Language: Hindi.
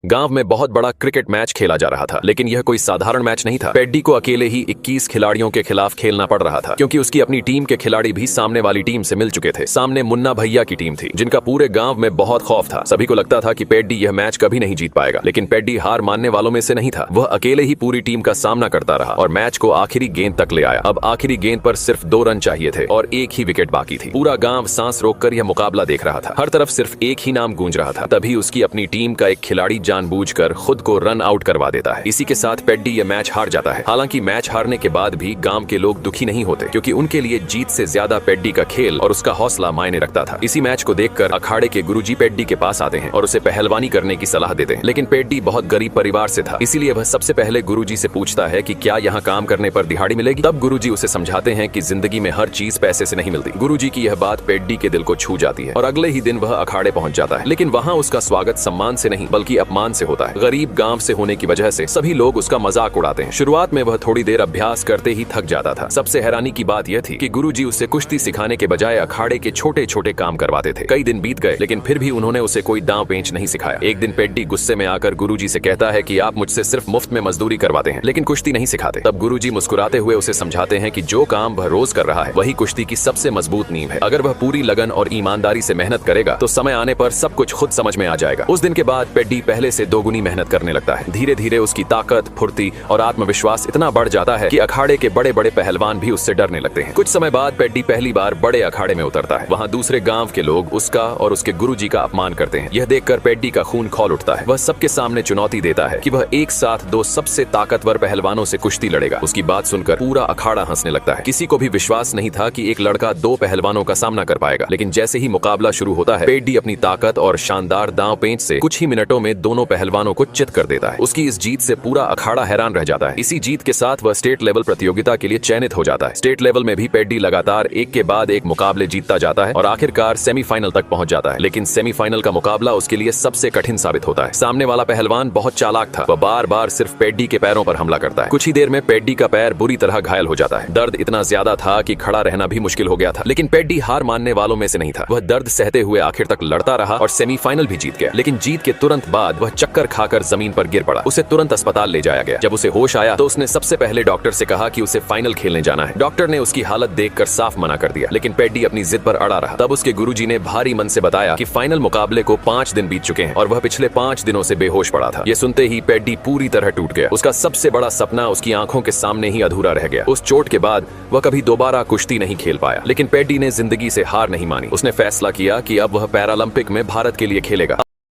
गांव में बहुत बड़ा क्रिकेट मैच खेला जा रहा था, लेकिन यह कोई साधारण मैच नहीं था। पेड्डी को अकेले ही 21 खिलाड़ियों के खिलाफ खेलना पड़ रहा था, क्योंकि उसकी अपनी टीम के खिलाड़ी भी सामने वाली टीम से मिल चुके थे। सामने मुन्ना भैया की टीम थी, जिनका पूरे गांव में बहुत खौफ था। सभी को लगता था कि पेड्डी यह मैच कभी नहीं जीत पाएगा, लेकिन पेड्डी हार मानने वालों में से नहीं था। वह अकेले ही पूरी टीम का सामना करता रहा और मैच को आखिरी गेंद तक ले आया। अब आखिरी गेंद पर सिर्फ 2 रन चाहिए थे और एक ही विकेट बाकी थी। पूरा गांव सांस रोककर यह मुकाबला देख रहा था। हर तरफ सिर्फ एक ही नाम गूंज रहा था। तभी उसकी अपनी टीम का एक खिलाड़ी जानबूझकर खुद को रन आउट करवा देता है। इसी के साथ पेड्डी यह मैच हार जाता है। हालांकि मैच हारने के बाद भी गांव के लोग दुखी नहीं होते, क्योंकि उनके लिए जीत से ज्यादा पेड्डी का खेल और उसका हौसला मायने रखता था। इसी मैच को देखकर अखाड़े के गुरुजी पेड्डी के पास आते हैं और उसे पहलवानी करने की सलाह देते हैं। लेकिन पेड्डी बहुत गरीब परिवार से था, इसीलिए वह सबसे पहले गुरुजी से पूछता है कि क्या यहाँ काम करने पर दिहाड़ी मिलेगी। तब गुरुजी उसे समझाते हैं कि जिंदगी में हर चीज पैसे से नहीं मिलती। गुरुजी की यह बात पेड्डी के दिल को छू जाती है और अगले ही दिन वह अखाड़े पहुंच जाता है। लेकिन वहाँ उसका स्वागत सम्मान से नहीं बल्कि अपमान से होता है। गरीब गांव से होने की वजह से सभी लोग उसका मजाक उड़ाते हैं। शुरुआत में वह थोड़ी देर अभ्यास करते ही थक जाता था। सबसे हैरानी की बात यह थी कि गुरुजी उसे कुश्ती सिखाने के बजाय अखाड़े के छोटे छोटे काम करवाते थे। कई दिन बीत गए, लेकिन फिर भी उन्होंने उसे कोई दांव पेंच नहीं सिखाया। एक दिन पेड्डी गुस्से में आकर गुरुजी से कहता है कि आप मुझसे सिर्फ मुफ्त में मजदूरी करवाते हैं, लेकिन कुश्ती नहीं सिखाते। तब गुरुजी मुस्कुराते हुए उसे समझाते हैं कि जो काम वह रोज कर रहा है वही कुश्ती की सबसे मजबूत नींव है। अगर वह पूरी लगन और ईमानदारी से मेहनत करेगा तो समय आने पर सब कुछ खुद समझ में आ जाएगा। उस दिन के बाद पेड्डी पहले से 2 गुनी मेहनत करने लगता है। धीरे धीरे उसकी ताकत, फुर्ती और आत्मविश्वास इतना बढ़ जाता है कि अखाड़े के बड़े बड़े पहलवान भी उससे डरने लगते हैं। कुछ समय बाद पेड्डी पहली बार बड़े अखाड़े में उतरता है। वहाँ दूसरे गांव के लोग उसका और उसके गुरुजी का अपमान करते हैं। यह देखकर पेड्डी का खून खौल उठता है। वह सबके सामने चुनौती देता है कि वह एक साथ 2 सबसे ताकतवर पहलवानों से कुश्ती लड़ेगा। उसकी बात सुनकर पूरा अखाड़ा हंसने लगता है। किसी को भी विश्वास नहीं था कि एक लड़का 2 पहलवानों का सामना कर पाएगा। लेकिन जैसे ही मुकाबला शुरू होता है, पेड्डी अपनी ताकत और शानदार दांव पेंच से कुछ ही मिनटों में दोनों पहलवानों को चित कर देता है। उसकी इस जीत से पूरा अखाड़ा हैरान रह जाता है। इसी जीत के साथ वह स्टेट लेवल प्रतियोगिता के लिए चयनित हो जाता है। स्टेट लेवल में भी पेड्डी लगातार एक के बाद एक मुकाबले जीतता जाता है और आखिरकार सेमीफाइनल तक पहुंच जाता है। लेकिन सेमीफाइनल का मुकाबला उसके लिए सबसे कठिन साबित होता है। सामने वाला पहलवान बहुत चालाक था। वह बार बार सिर्फ पेड्डी के पैरों पर हमला करता है। कुछ ही देर में पेड्डी का पैर बुरी तरह घायल हो जाता है। दर्द इतना ज्यादा था कि खड़ा रहना भी मुश्किल हो गया था। लेकिन पेड्डी हार मानने वालों में से नहीं था। वह दर्द सहते हुए आखिर तक लड़ता रहा और सेमीफाइनल भी जीत गया। लेकिन जीत के तुरंत बाद वह चक्कर खाकर जमीन पर गिर पड़ा। उसे तुरंत अस्पताल ले जाया गया। जब उसे होश आया तो उसने सबसे पहले डॉक्टर से कहा कि उसे फाइनल खेलने जाना है। डॉक्टर ने उसकी हालत देखकर साफ मना कर दिया, लेकिन पेड्डी अपनी जिद पर अड़ा रहा। तब उसके गुरुजी ने भारी मन से बताया कि फाइनल मुकाबले को 5 दिन बीत चुके हैं और वह पिछले 5 दिनों से बेहोश पड़ा था। ये सुनते ही पेड्डी पूरी तरह टूट गया। उसका सबसे बड़ा सपना उसकी आंखों के सामने ही अधूरा रह गया। उस चोट के बाद वह कभी दोबारा कुश्ती नहीं खेल पाया। लेकिन पेड्डी ने जिंदगी से हार नहीं मानी। उसने फैसला किया कि अब वह पैरालंपिक में भारत के लिए खेलेगा।